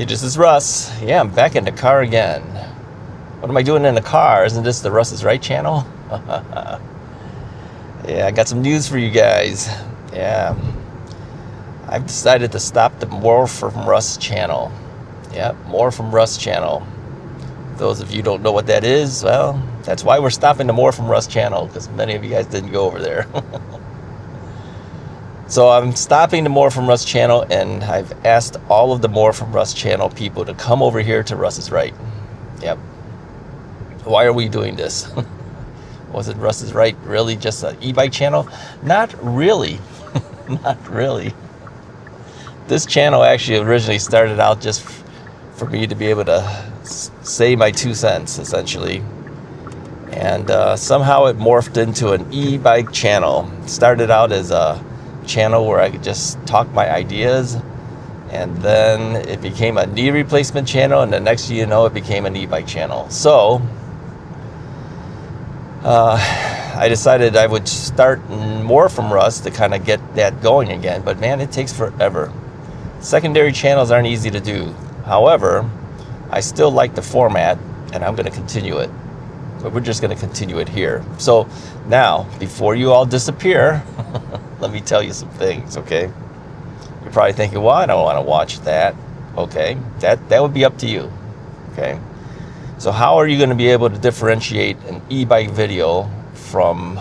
Hey, this is Russ. Yeah, I'm back in the car again. What am I doing in the car? Isn't this the Russ is Right channel? Yeah, I got some news for you guys. Yeah, I've decided to stop the More From Russ channel. Yeah, More From Russ channel. Those of you who don't know what that is, well, that's why we're stopping the More From Russ channel, because many of you guys didn't go over there. So I'm stopping the More From Russ channel, and I've asked all of the More From Russ channel people to come over here to Russ is Right. Yep. Why are we doing this? Was it Russ is Right really just an e-bike channel? Not really. Not really. This channel actually originally started out just for me to be able to say my 2 cents, essentially. And somehow it morphed into an e-bike channel. It started out as a channel where I could just talk my ideas, and then it became a knee replacement channel, and the next thing you know, it became an e-bike channel. So I decided I would start More From Russ to kind of get that going again, but man, it takes forever. Secondary channels aren't easy to do. However, I still like the format, and I'm going to continue it. But we're just going to continue it here. So now, before you all disappear, let me tell you some things, okay? You're probably thinking, well, I don't want to watch that. Okay, that would be up to you, okay? So how are you going to be able to differentiate an e-bike video from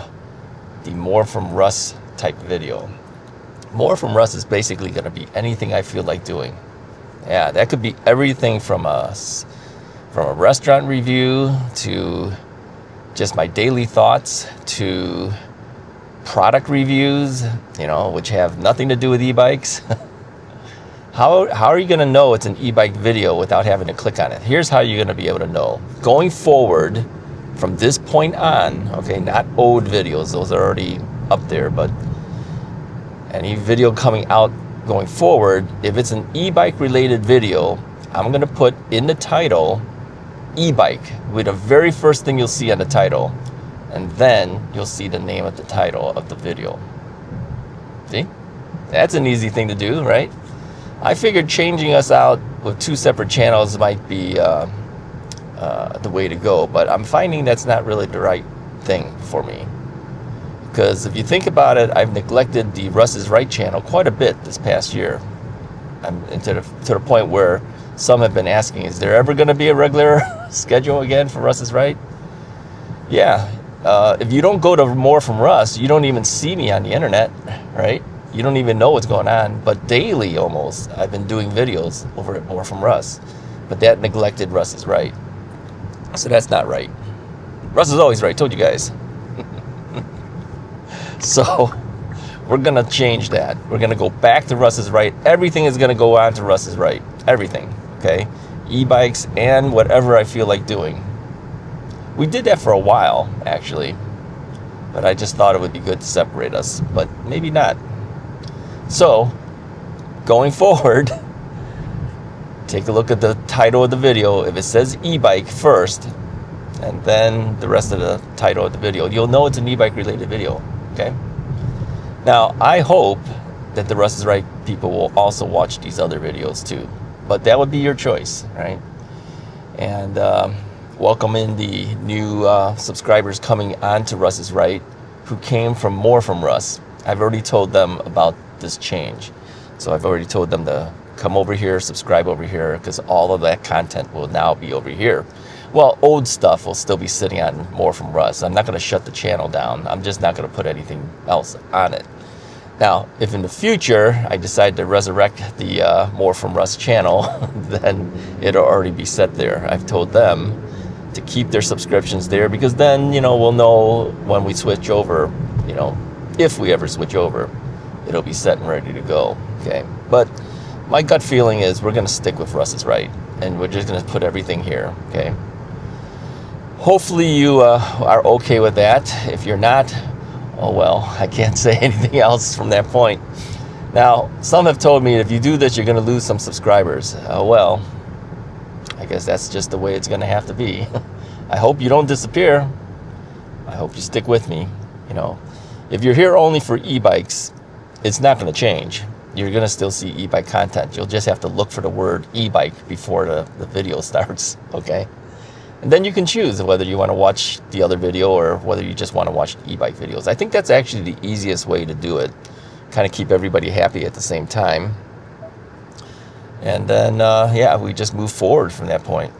the More From Russ type video? More From Russ is basically going to be anything I feel like doing. Yeah, that could be everything from a restaurant review to just my daily thoughts to product reviews, which have nothing to do with e-bikes. How are you going to know it's an e-bike video without having to click on it? Here's how you're going to be able to know. Going forward, from this point on, okay, not old videos, those are already up there, but any video coming out going forward, if it's an e-bike related video, I'm going to put in the title e-bike with the very first thing you'll see on the title, and then you'll see the name of the title of the video. See? That's an easy thing to do, right? I figured changing us out with 2 separate channels might be the way to go, but I'm finding that's not really the right thing for me. Because if you think about it, I've neglected the Russ is Right channel quite a bit this past year. I'm to the point where some have been asking, is there ever going to be a regular schedule again for Russ is Right? Yeah. If you don't go to More From Russ, you don't even see me on the internet, right? You don't even know what's going on. But daily, almost, I've been doing videos over at More From Russ. But that neglected Russ is Right. So that's not right. Russ is always right, told you guys. So we're going to change that. We're going to go back to Russ is Right. Everything is going to go on to Russ is Right. Everything, okay? E-bikes and whatever I feel like doing. We did that for a while, actually. But I just thought it would be good to separate us. But maybe not. So, going forward, take a look at the title of the video. If it says e-bike first, and then the rest of the title of the video, you'll know it's an e-bike related video. Okay? Now, I hope that the Russ is Right people will also watch these other videos too. But that would be your choice, right? And welcome in the new subscribers coming on to Russ is Right who came from More From Russ. I've already told them about this change. So I've already told them to come over here, subscribe over here, because all of that content will now be over here. Well, old stuff will still be sitting on More From Russ. I'm not going to shut the channel down. I'm just not going to put anything else on it. Now, if in the future I decide to resurrect the More From Russ channel, then it'll already be set there. I've told them to keep their subscriptions there, because then, we'll know when we switch over, if we ever switch over, it'll be set and ready to go, okay? But my gut feeling is we're going to stick with Russ is Right, and we're just going to put everything here, okay? Hopefully you are okay with that. If you're not, oh well, I can't say anything else from that point. Now, some have told me if you do this, you're going to lose some subscribers. Well, I guess that's just the way it's going to have to be. I hope you don't disappear. I hope you stick with me. If you're here only for e-bikes, it's not going to change. you're going to still see e-bike content. You'll just have to look for the word e-bike before the video starts, okay? And then you can choose whether you want to watch the other video or whether you just want to watch e-bike videos. I think that's actually the easiest way to do it. Kind of keep everybody happy at the same time. And then, yeah, we just move forward from that point.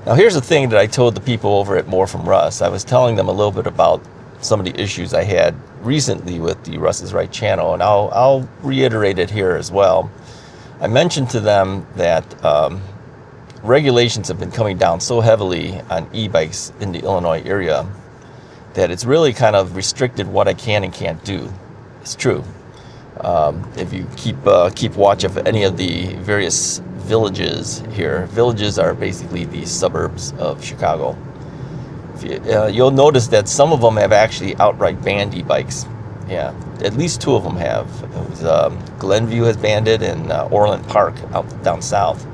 Now, here's the thing that I told the people over at More from Russ. I was telling them a little bit about some of the issues I had recently with the Russ is Right channel, and I'll reiterate it here as well. I mentioned to them that regulations have been coming down so heavily on e-bikes in the Illinois area that it's really kind of restricted what I can and can't do. It's true. If you keep watch of any of the various villages here, villages are basically the suburbs of Chicago. You'll notice that some of them have actually outright banned e-bikes. Yeah, at least 2 of them have. It was, Glenview has banned it, and Orland Park out down south.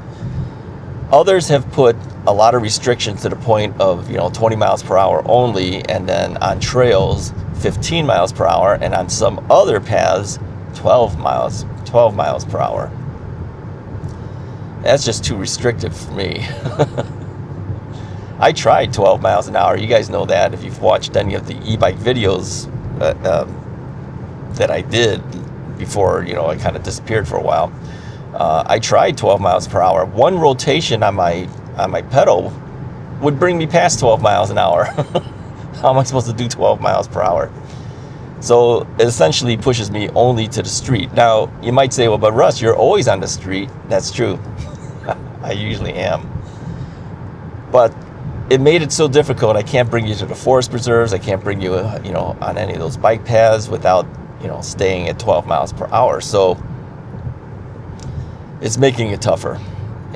Others have put a lot of restrictions to the point of 20 miles per hour only, and then on trails 15 miles per hour, and on some other paths 12 miles per hour. That's just too restrictive for me. I tried 12 miles an hour. You guys know that if you've watched any of the e-bike videos that I did before, I kind of disappeared for a while. I tried 12 miles per hour. One rotation on my pedal would bring me past 12 miles an hour. How am I supposed to do 12 miles per hour? So it essentially pushes me only to the street. Now, you might say, well, but Russ, you're always on the street. That's true. I usually am. But it made it so difficult. I can't bring you to the forest preserves. I can't bring you, on any of those bike paths without, staying at 12 miles per hour. So it's making it tougher.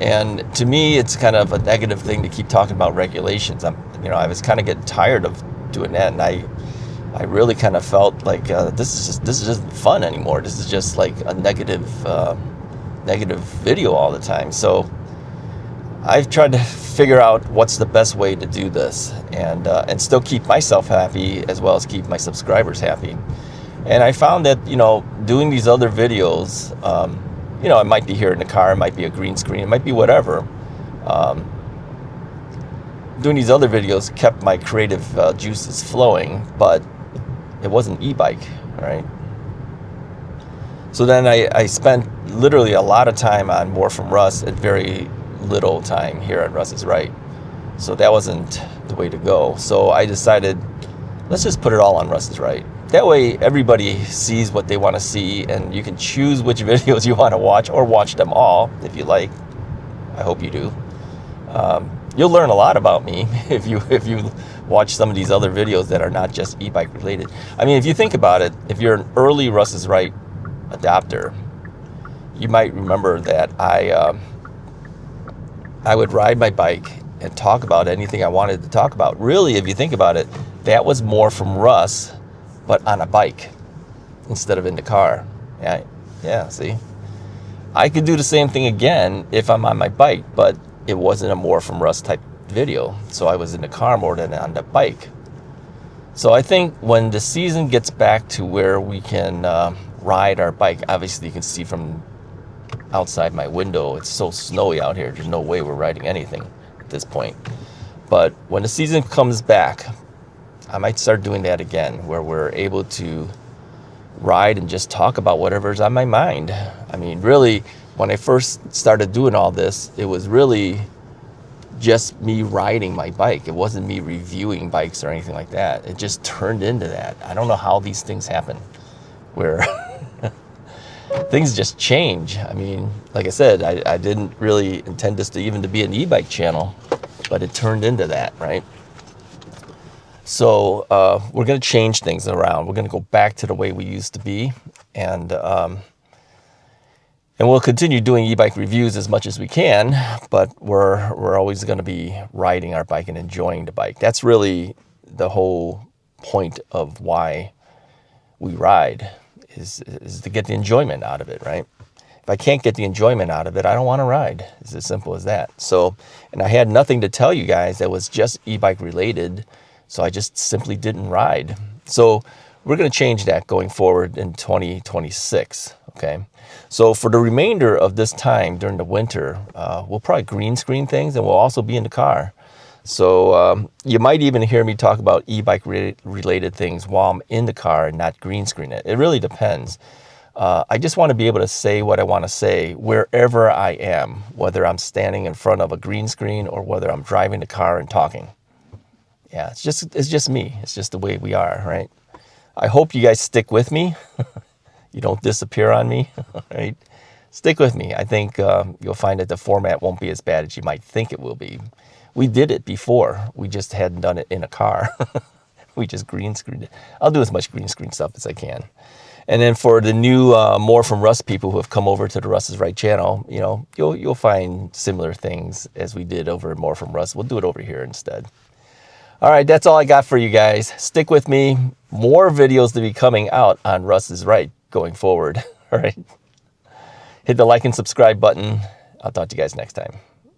And to me, it's kind of a negative thing to keep talking about regulations. I was kind of getting tired of doing that, and I really kind of felt like this is just fun anymore. This is just like a negative video all the time. So I've tried to figure out what's the best way to do this and still keep myself happy as well as keep my subscribers happy. And I found that doing these other videos, it might be here in the car, it might be a green screen, it might be whatever. Doing these other videos kept my creative juices flowing, but it wasn't e-bike, right? So then I spent literally a lot of time on More from Russ and very little time here at Russ is Right. So that wasn't the way to go. So I decided, let's just put it all on Russ is Right. That way everybody sees what they want to see, and you can choose which videos you want to watch, or watch them all if you like. I hope you do. You'll learn a lot about me if you watch some of these other videos that are not just e-bike related. I mean, if you think about it, if you're an early Russ is Right adopter, you might remember that I would ride my bike and talk about anything I wanted to talk about. Really, if you think about it, that was More from Russ, but on a bike instead of in the car. Yeah, see? I could do the same thing again if I'm on my bike, but it wasn't a More from Russ type video. So I was in the car more than on the bike. So I think when the season gets back to where we can ride our bike, obviously you can see from outside my window, it's so snowy out here. There's no way we're riding anything at this point. But when the season comes back, I might start doing that again, where we're able to ride and just talk about whatever's on my mind. I mean, really, when I first started doing all this, it was really just me riding my bike. It wasn't me reviewing bikes or anything like that. It just turned into that. I don't know how these things happen, where things just change. I mean, like I said, I didn't really intend this to be an e-bike channel, but it turned into that, right? So we're going to change things around. We're going to go back to the way we used to be, and we'll continue doing e-bike reviews as much as we can, but we're always going to be riding our bike and enjoying the bike. That's really the whole point of why we ride, is to get the enjoyment out of it, right? If I can't get the enjoyment out of it, I don't want to ride. It's as simple as that. So, and I had nothing to tell you guys that was just e-bike related, so I just simply didn't ride. So we're going to change that going forward in 2026, Okay, so for the remainder of this time during the winter, we'll probably green screen things, and we'll also be in the car. So you might even hear me talk about e-bike related things while I'm in the car and not green screen it. It really depends. I just want to be able to say what I want to say wherever I am, whether I'm standing in front of a green screen or whether I'm driving the car and talking. Yeah, it's just me. It's just the way we are, right? I hope you guys stick with me. You don't disappear on me, right? Stick with me. I think you'll find that the format won't be as bad as you might think it will be. We did it before. We just hadn't done it in a car. We just green screened it. I'll do as much green screen stuff as I can. And then for the new More from Russ people who have come over to the Russ is Right channel, you know, you'll find similar things as we did over More from Russ. We'll do it over here instead. All right, that's all I got for you guys. Stick with me. More videos to be coming out on Russ is Right going forward. All right. Hit the like and subscribe button. I'll talk to you guys next time.